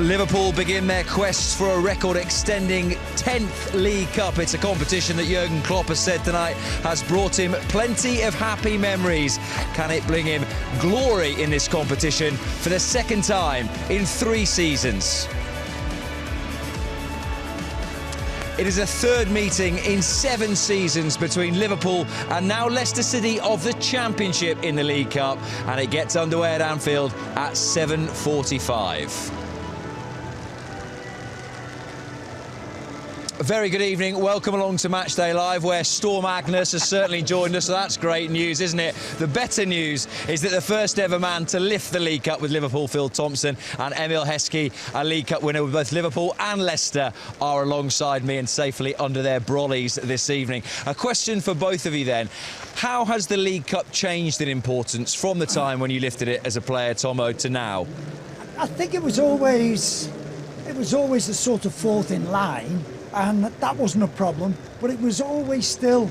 Liverpool begin their quest for a record-extending 10th League Cup. It's a competition that Jurgen Klopp has said tonight has brought him plenty of happy memories. Can it bring him glory in this competition for the second time in 3 seasons? It is a third meeting in 7 seasons between Liverpool and now Leicester City of the Championship in the League Cup, and it gets underway at Anfield at 7:45. A very good evening. Welcome along to Matchday Live, where Storm Agnes has certainly joined us, so that's great news, isn't it? The better news is that the first ever man to lift the League Cup with Liverpool, Phil Thompson, and Emil Heskey, a League Cup winner with both Liverpool and Leicester, are alongside me and safely under their brollies this evening. A question for both of you then. How has the League Cup changed in importance from the time when you lifted it as a player, Tomo, to now? I think it was always the sort of fourth in line, and that wasn't a problem, but it was still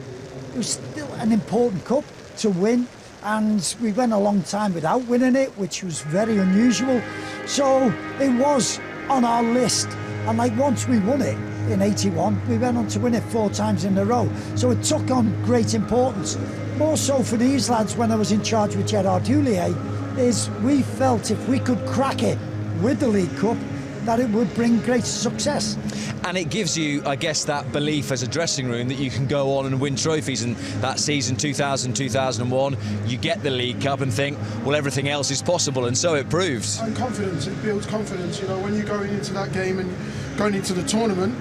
an important cup to win, and we went a long time without winning it, which was very unusual. So it was on our list, and like once we won it in '81, we went on to win it 4 times in a row. So it took on great importance. More so for these lads when I was in charge with Gerard Houllier, is we felt if we could crack it with the League Cup, that it would bring great success. And it gives you, I guess, that belief as a dressing room that you can go on and win trophies. And that season 2000-2001, you get the League Cup and think, well, everything else is possible, and so it proves. And confidence, it builds confidence. You know, when you're going into that game and going into the tournament,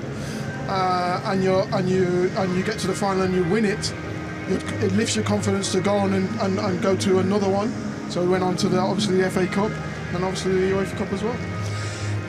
and you get to the final and you win it, it lifts your confidence to go on and go to another one. So we went on to obviously the FA Cup and obviously the UEFA Cup as well.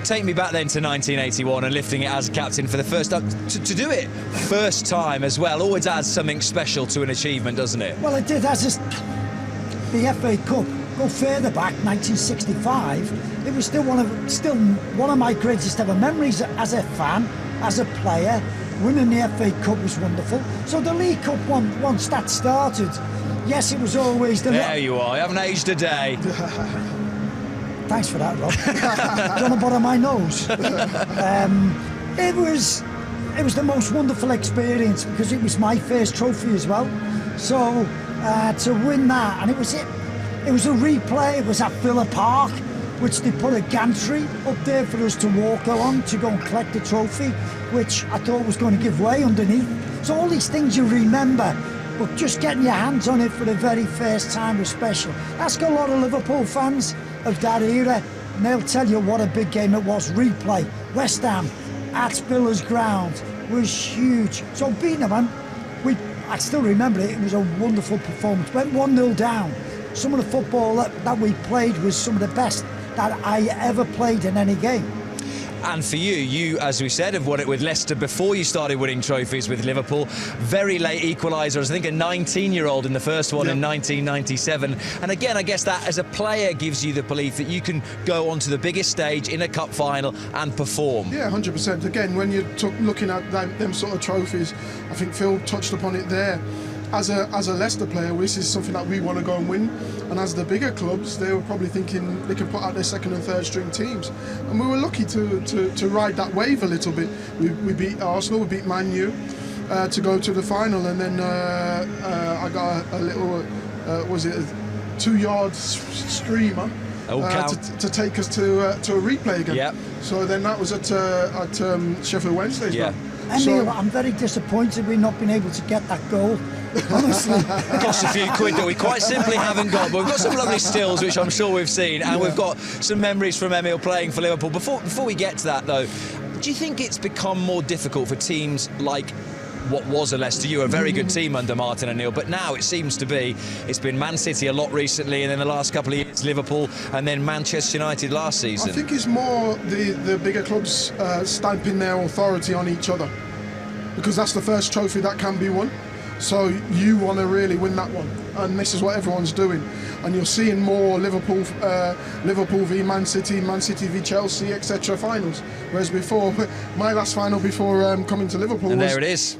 Take me back then to 1981 and lifting it as captain for the first time. To do it first time as well always adds something special to an achievement, doesn't it? Well, it did. The FA Cup, go further back, 1965, it was still one of my greatest ever memories as a fan, as a player. Winning the FA Cup was wonderful. So the League Cup, once that started, yes, it was always the... There you are, you haven't aged a day. Thanks for that, Rob. Don't want to bother my nose. It was the most wonderful experience because it was my first trophy as well. So to win that, and it was a replay. It was at Villa Park, which they put a gantry up there for us to walk along to go and collect the trophy, which I thought was going to give way underneath. So all these things you remember, but just getting your hands on it for the very first time was special. Ask a lot of Liverpool fans of that era, and they'll tell you what a big game it was. Replay, West Ham at Villa's ground was huge. So beating them, I still remember it. It was a wonderful performance. Went 1-0 down. Some of the football that we played was some of the best that I ever played in any game. And for you, as we said, have won it with Leicester before you started winning trophies with Liverpool. Very late equalisers, I think a 19-year-old in the first one in 1997. And again, I guess that as a player gives you the belief that you can go onto the biggest stage in a cup final and perform. Yeah, 100%. Again, when you're looking at them sort of trophies, I think Phil touched upon it there. As a Leicester player, this is something that we want to go and win. And as the bigger clubs, they were probably thinking they could put out their second and third string teams. And we were lucky to ride that wave a little bit. We beat Arsenal, we beat Man U to go to the final, and then I got a little, was it a 2-yard screamer to take us to a replay again. Yep. So then that was at Sheffield Wednesday's yeah. Emil, I'm very disappointed we've not been able to get that goal. Honestly. It costs a few quid that we quite simply haven't got, but we've got some lovely stills which I'm sure we've seen, and we've got some memories from Emil playing for Liverpool. Before we get to that though, do you think it's become more difficult for teams like what was a Leicester? You were a very good team under Martin O'Neill, but now it seems to be, it's been Man City a lot recently, and then the last couple of years Liverpool, and then Manchester United last season. I think it's more the bigger clubs stamping their authority on each other, because that's the first trophy that can be won. So you want to really win that one, and this is what everyone's doing. And you're seeing more Liverpool v Man City v Chelsea, etc. finals. Whereas before, my last final before coming to Liverpool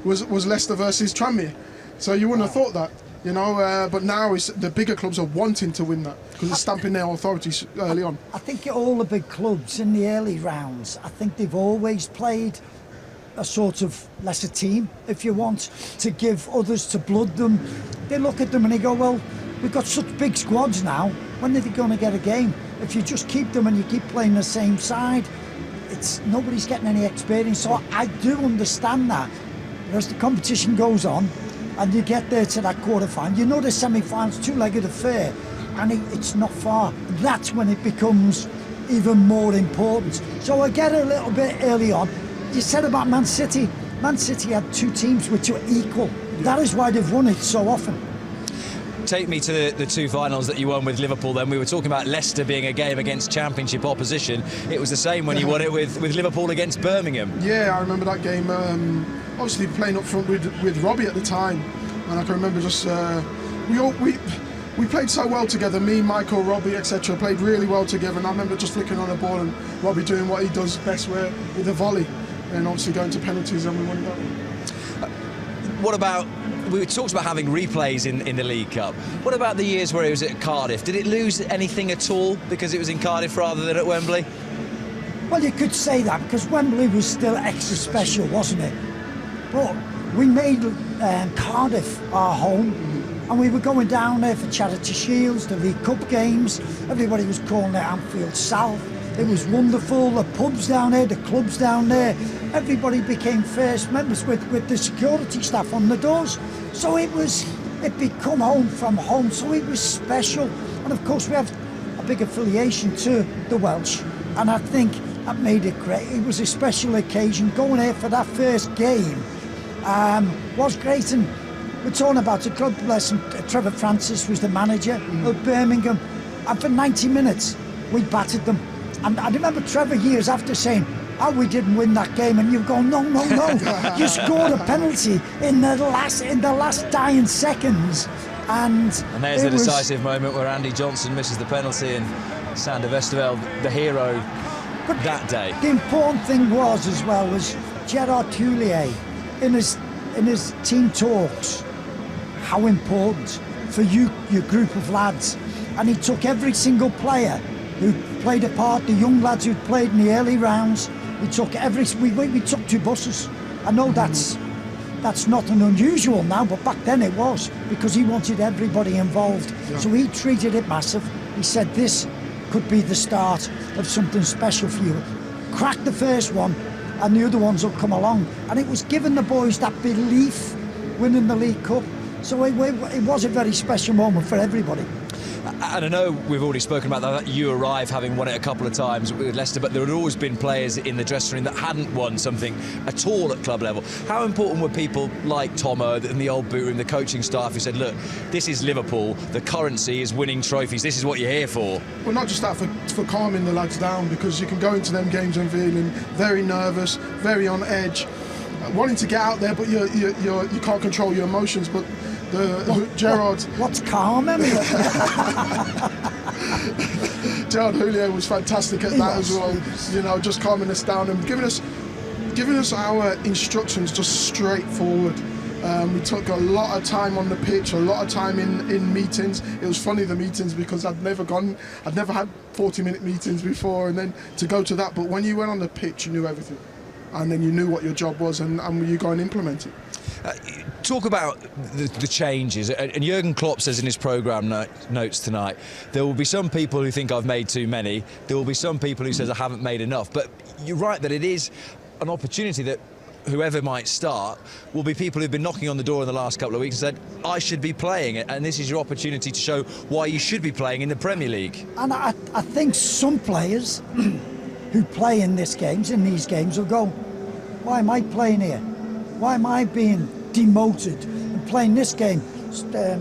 was Leicester versus Tranmere. So you wouldn't have thought that. You know, but now the bigger clubs are wanting to win that because it's stamping their authority early on. I think all the big clubs in the early rounds, I think they've always played a sort of lesser team, if you want, to give others to blood them. They look at them and they go, well, we've got such big squads now, when are they going to get a game? If you just keep them and you keep playing the same side, nobody's getting any experience. So I do understand that. But as the competition goes on, and you get there to that quarter-final, you know the semi-final's two-legged affair, and it's not far. That's when it becomes even more important. So I get a little bit early on. You said about Man City. Man City had two teams which were equal. That is why they've won it so often. Take me to the two finals that you won with Liverpool then. We were talking about Leicester being a game against championship opposition. It was the same when you won it with Liverpool against Birmingham. Yeah, I remember that game. Obviously playing up front with Robbie at the time, and I can remember just we played so well together. Me, Michael, Robbie, etc. played really well together, and I remember just flicking on the ball and Robbie doing what he does best with a volley, and obviously going to penalties, and we won that. What about, we talked about having replays in the League Cup. What about the years where it was at Cardiff? Did it lose anything at all because it was in Cardiff rather than at Wembley? Well, you could say that because Wembley was still extra special, wasn't it? But we made Cardiff our home, and we were going down there for Charity Shields, the League Cup games. Everybody was calling it Anfield South. It was wonderful. The pubs down there, the clubs down there. Everybody became first members with the security staff on the doors. So it became home from home. So it was special. And of course we have a big affiliation to the Welsh. And I think that made it great. It was a special occasion. Going there for that first game was great. And we're talking about it. God bless him. Trevor Francis was the manager of Birmingham. And for 90 minutes, we battered them. And I remember Trevor years after saying, "Oh, we didn't win that game," and you go, "No, no, no! You scored a penalty in the last dying seconds." And there's the decisive moment where Andy Johnson misses the penalty, and Sander Westerveld, the hero that day. The important thing was as well was Gerard Houllier in his team talks, how important for you, your group of lads, and he took every single player who played a part, the young lads who'd played in the early rounds. We took we took 2 buses. I know that's not an unusual now, but back then it was, because he wanted everybody involved. Yeah. So he treated it massive. He said this could be the start of something special for you. Crack the first one and the other ones will come along. And it was giving the boys that belief winning the League Cup. So it was a very special moment for everybody. And I know we've already spoken about that. You arrive having won it a couple of times with Leicester, but there had always been players in the dressing room that hadn't won something at all at club level. How important were people like Tomo and the old boot room, the coaching staff, who said, look, this is Liverpool, the currency is winning trophies, this is what you're here for? Well, not just that, for calming the lads down, because you can go into them games and feeling very nervous, very on edge, wanting to get out there, but you can't control your emotions. But Gerard... What's calm, Emily? Gerard Houllier was fantastic at that as well. You know, just calming us down and giving us our instructions just straightforward. We took a lot of time on the pitch, a lot of time in meetings. It was funny, the meetings, because I'd never had 40-minute meetings before, and then to go to that. But when you went on the pitch, you knew everything. And then you knew what your job was, and you go and implement it. Talk about the changes, and Jurgen Klopp says in his programme notes tonight, there will be some people who think I've made too many, there will be some people who says I haven't made enough, but you're right that it is an opportunity that whoever might start will be people who've been knocking on the door in the last couple of weeks and said, I should be playing it, and this is your opportunity to show why you should be playing in the Premier League. And I think some players who play in these games will go, why am I playing here? Why am I being demoted and playing this game?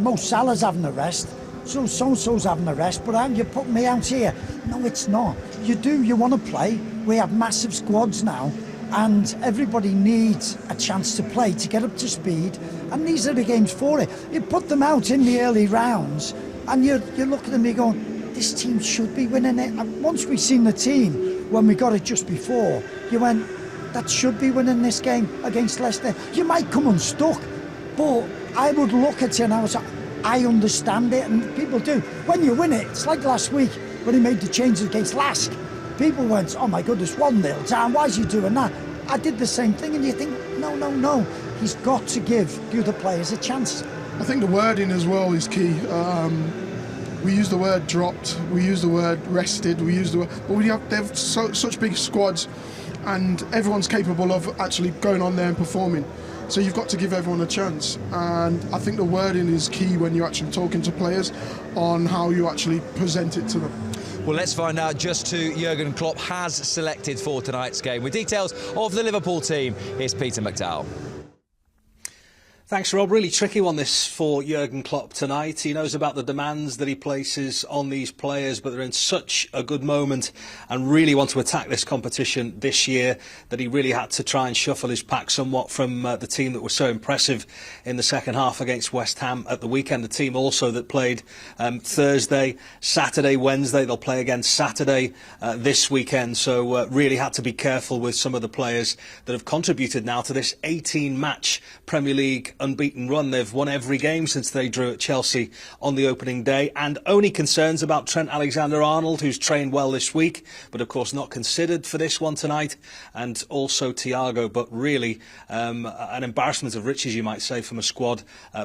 Mo Salah's having a rest, so-and-so's having a rest, but you put me out here. No, it's not. You want to play. We have massive squads now, and everybody needs a chance to play, to get up to speed, and these are the games for it. You put them out in the early rounds, and you look at them, you're going, this team should be winning it. And once we've seen the team, when we got it just before, you went, that should be winning this game against Leicester. You might come unstuck, but I would look at it and I was like, I understand it, and people do. When you win it, it's like last week when he made the changes against Lask. People went, oh my goodness, 1-0 down, why is he doing that? I did the same thing, and you think, no. He's got to give the other players a chance. I think the wording as well is key. We use the word dropped, we use the word rested, we use the word, but they have such big squads, and everyone's capable of actually going on there and performing. So you've got to give everyone a chance, and I think the wording is key when you're actually talking to players on how you actually present it to them. Well, let's find out just who Jurgen Klopp has selected for tonight's game. With details of the Liverpool team, here's Peter McDowell. Thanks, Rob. Really tricky one this for Jurgen Klopp tonight. He knows about the demands that he places on these players, but they're in such a good moment and really want to attack this competition this year that he really had to try and shuffle his pack somewhat from the team that was so impressive in the second half against West Ham at the weekend. The team also that played Thursday, Saturday, Wednesday. They'll play again Saturday this weekend. So really had to be careful with some of the players that have contributed now to this 18-match Premier League unbeaten run. They've won every game since they drew at Chelsea on the opening day, and only concerns about Trent Alexander-Arnold, who's trained well this week, but of course not considered for this one tonight, and also Thiago, but really an embarrassment of riches, you might say, from a squad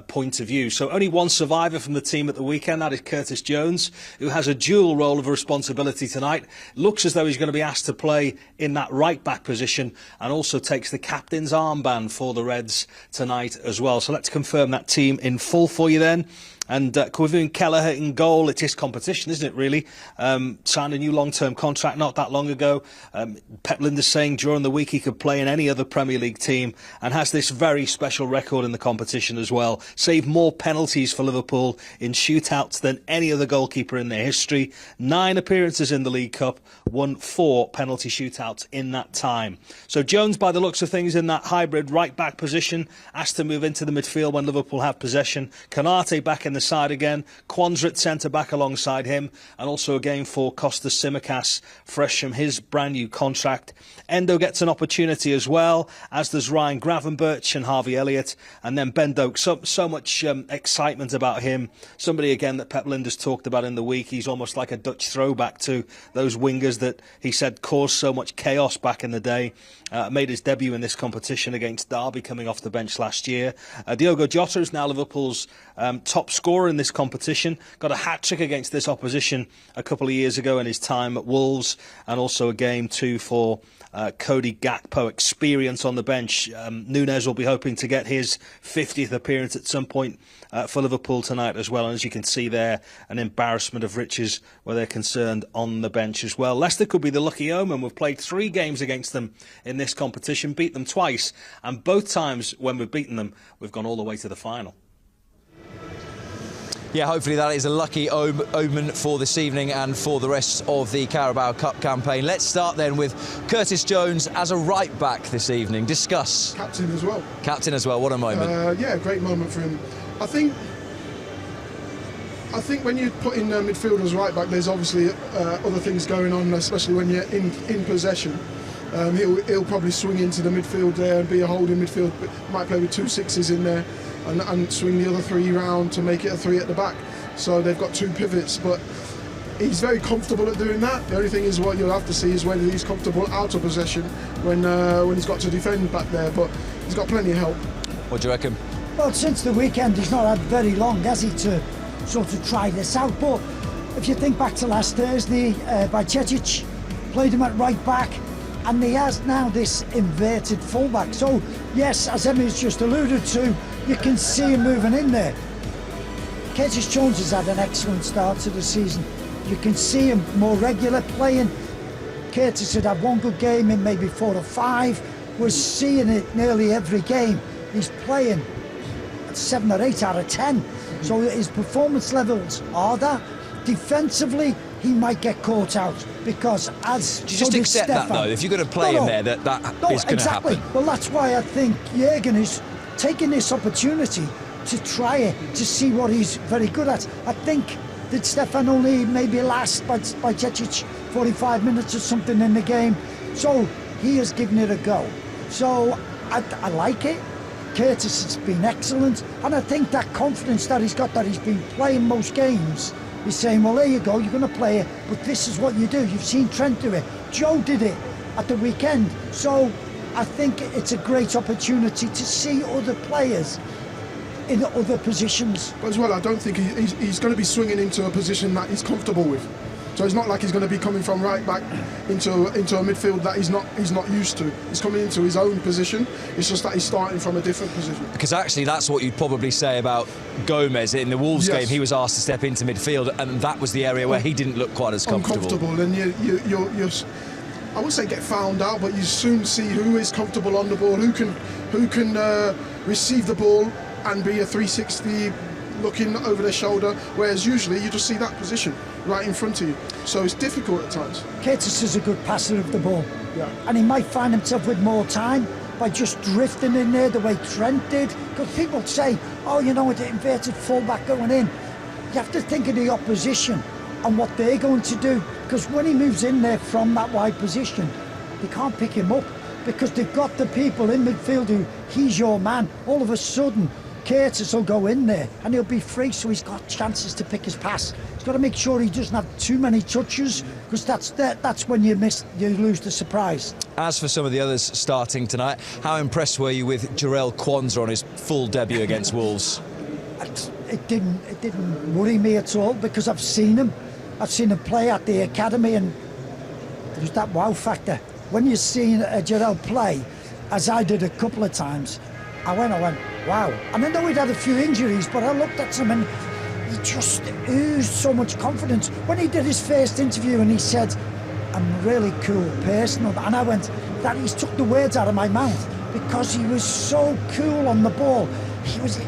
point of view. So only one survivor from the team at the weekend, that is Curtis Jones, who has a dual role of responsibility tonight. Looks as though he's going to be asked to play in that right-back position, and also takes the captain's armband for the Reds tonight as well. So let's confirm that team in full for you then. And Kevin Kelleher in goal. It is competition, isn't it, really? Signed a new long-term contract not that long ago. Pep Lijnders saying during the week he could play in any other Premier League team, and has this very special record in the competition as well. Saved more penalties for Liverpool in shootouts than any other goalkeeper in their history. 9 appearances in the League Cup, won 4 penalty shootouts in that time. So Jones, by the looks of things, in that hybrid right-back position, asked to move into the midfield when Liverpool have possession. Konate back in the side again, Kwanzaa at centre-back alongside him, and also a game for Kostas Tsimikas, fresh from his brand new contract. Endo gets an opportunity as well, as does Ryan Gravenberch and Harvey Elliott, and then Ben Doak. So much excitement about him. Somebody again that Pep Lijnders talked about in the week. He's almost like a Dutch throwback to those wingers that he said caused so much chaos back in the day. Made his debut in this competition against Derby, coming off the bench last year. Diogo Jota is now Liverpool's top scorer in this competition. Got a hat-trick against this opposition a couple of years ago in his time at Wolves, and also a game too for Cody Gakpo. Experience on the bench. Núñez will be hoping to get his 50th appearance at some point for Liverpool tonight as well. And as you can see there, an embarrassment of riches where they're concerned on the bench as well. Leicester could be the lucky omen. We've played 3 games against them in this competition, beat them twice, and both times when we've beaten them, we've gone all the way to the final. Yeah, hopefully that is a lucky omen for this evening and for the rest of the Carabao Cup campaign. Let's start then with Curtis Jones as a right-back this evening. Discuss. Captain as well. Captain as well, what a moment. Yeah, great moment for him. I think when you put in midfield as right-back, there's obviously other things going on, especially when you're in possession. He'll probably swing into the midfield there and be a holding midfield, but might play with 2 6s in there and swing the other 3 round to make it a 3 at the back. So they've got 2 pivots, but he's very comfortable at doing that. The only thing is what you'll have to see is whether he's comfortable out of possession when he's got to defend back there, but he's got plenty of help. What do you reckon? Well, since the weekend he's not had very long, has he, to sort of try this out. But if you think back to last Thursday, Bajcetic played him at right back, and he has now this inverted fullback. So yes, as Emmy's just alluded to, you can see him moving in there. Curtis Jones has had an excellent start to the season. You can see him more regular playing. Curtis had had 1 good game in maybe 4 or 5. We're seeing it nearly every game. He's playing at 7 or 8 out of 10. So his performance levels are there. Defensively, he might get caught out because as do you just accept that though? If you're going to play him there, that is going to happen. Well, that's why I think Jurgen is taking this opportunity to try it, to see what he's very good at. I think that Stefan only maybe last by Cecic 45 minutes or something in the game, so he has given it a go. So I like it. Curtis has been excellent, and I think that confidence that he's got, that he's been playing most games, he's saying, well, there you go, you're going to play it, but this is what you do. You've seen Trent do it. Joe did it at the weekend. So I think it's a great opportunity to see other players in other positions. But as well, I don't think he's going to be swinging into a position that he's comfortable with. So it's not like he's going to be coming from right back into a midfield that he's not used to. He's coming into his own position. It's just that he's starting from a different position. Because actually, that's what you'd probably say about Gomez in the Wolves Yes. game. He was asked to step into midfield, and that was the area where he didn't look quite as comfortable. Uncomfortable, and you're I wouldn't say get found out, but you soon see who is comfortable on the ball, who can receive the ball and be a 360 looking over their shoulder, whereas usually you just see that position right in front of you. So it's difficult at times. Curtis is a good passer of the ball. Yeah. And he might find himself with more time by just drifting in there the way Trent did. Because people say, oh, you know, the inverted fullback going in. You have to think of the opposition and what they're going to do. Because when he moves in there from that wide position, they can't pick him up because they've got the people in midfield who, he's your man. All of a sudden, Curtis will go in there and he'll be free, so he's got chances to pick his pass. He's got to make sure he doesn't have too many touches, because that's when you lose the surprise. As for some of the others starting tonight, how impressed were you with Jarell Quansah on his full debut against Wolves? It didn't worry me at all, because I've seen him play at the academy, and there's that wow factor. When you've seen Jarell play, as I did a couple of times, I went, wow. And I know he'd had a few injuries, but I looked at him and he just oozed so much confidence. When he did his first interview and he said, I'm a really cool person, and I went, that he's took the words out of my mouth, because he was so cool on the ball. He was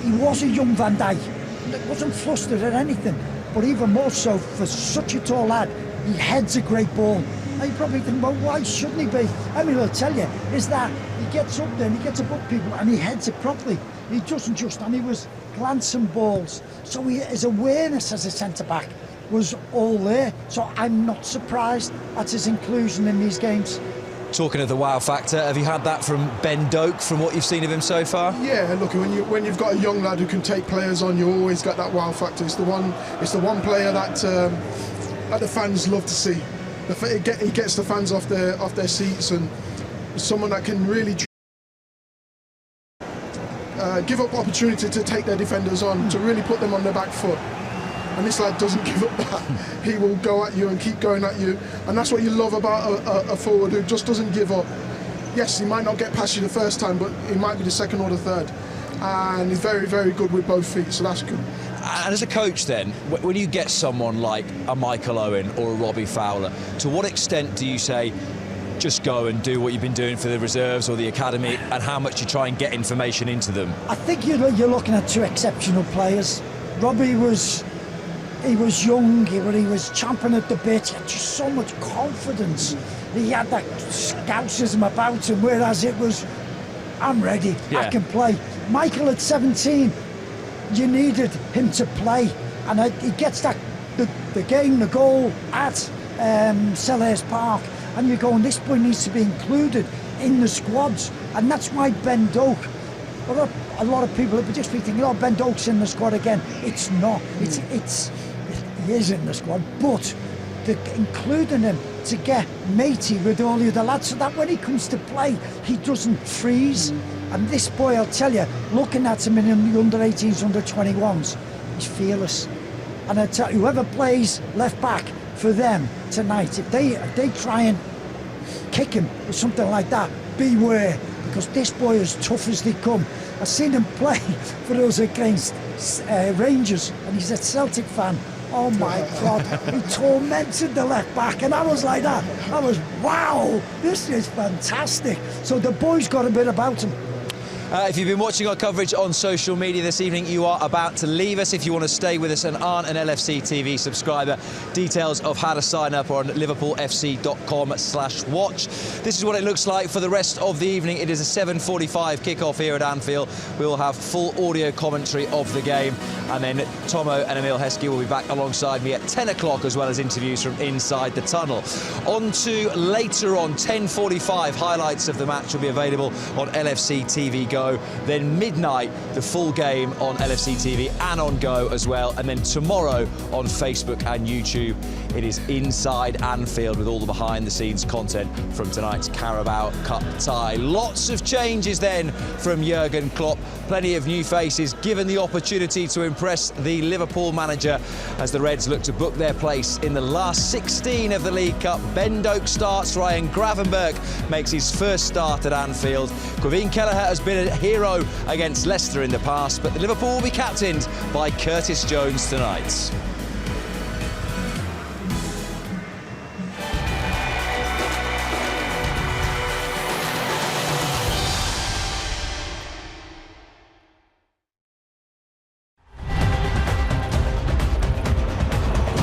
a young Van Dijk. He wasn't flustered at anything, but even more so for such a tall lad, he heads a great ball. Now you probably think, well, why shouldn't he be? I mean, I'll tell you, is that he gets up there and he gets above people and he heads it properly. He doesn't just, and he was glancing balls. So his awareness as a centre-back was all there. So I'm not surprised at his inclusion in these games. Talking of the wow factor, have you had that from Ben Doak, from what you've seen of him so far? Yeah, look, when you've got a young lad who can take players on, you always got that wow factor. It's the one player that the fans love to see. He gets the fans off their seats, and someone that can really give up opportunity to take their defenders on, to really put them on their back foot. And this lad doesn't give up that. He will go at you and keep going at you, and that's what you love about a forward who just doesn't give up. Yes, he might not get past you the first time, but he might be the second or the third, and he's very, very good with both feet, so that's good. And as a coach then, when you get someone like a Michael Owen or a Robbie Fowler, to what extent do you say, just go and do what you've been doing for the reserves or the academy, and how much you try and get information into them? I think you're looking at two exceptional players. Robbie was young, he was champing at the bit, he had just so much confidence. He had that scousism about him, whereas it was, I'm ready, I can play. Michael at 17, you needed him to play, and he gets the goal at Selhurst Park, and you're going, this boy needs to be included in the squads, and that's why Ben Doak, a lot of people would just be thinking, oh, Ben Doak's in the squad again. It's not. He is in the squad, but including him to get matey with all the other lads, so that when he comes to play, he doesn't freeze. And this boy, I'll tell you, looking at him in the under-18s, under-21s, he's fearless. And I tell you, whoever plays left back for them tonight, if they try and kick him or something like that, beware, because this boy is tough as they come. I've seen him play for us against Rangers, and he's a Celtic fan. Oh my God, he tormented the left back, and I was like that. I was, wow, this is fantastic. So the boy's got a bit about him. If you've been watching our coverage on social media this evening, you are about to leave us. If you want to stay with us and aren't an LFC TV subscriber, details of how to sign up are on liverpoolfc.com/watch. This is what it looks like for the rest of the evening. It is a 7:45 kickoff here at Anfield. We will have full audio commentary of the game, and then Tomo and Emil Heskey will be back alongside me at 10 o'clock, as well as interviews from inside the tunnel. On to later on, 10:45, highlights of the match will be available on LFC TV Go. Go. Then midnight, the full game on LFC TV and on Go as well. And then tomorrow on Facebook and YouTube, it is Inside Anfield with all the behind-the-scenes content from tonight's Carabao Cup tie. Lots of changes then from Jurgen Klopp. Plenty of new faces given the opportunity to impress the Liverpool manager as the Reds look to book their place in the last 16 of the League Cup. Ben Doak starts, Ryan Gravenberch makes his first start at Anfield. Kevin Kelleher has been a hero against Leicester in the past, but the Liverpool will be captained by Curtis Jones tonight.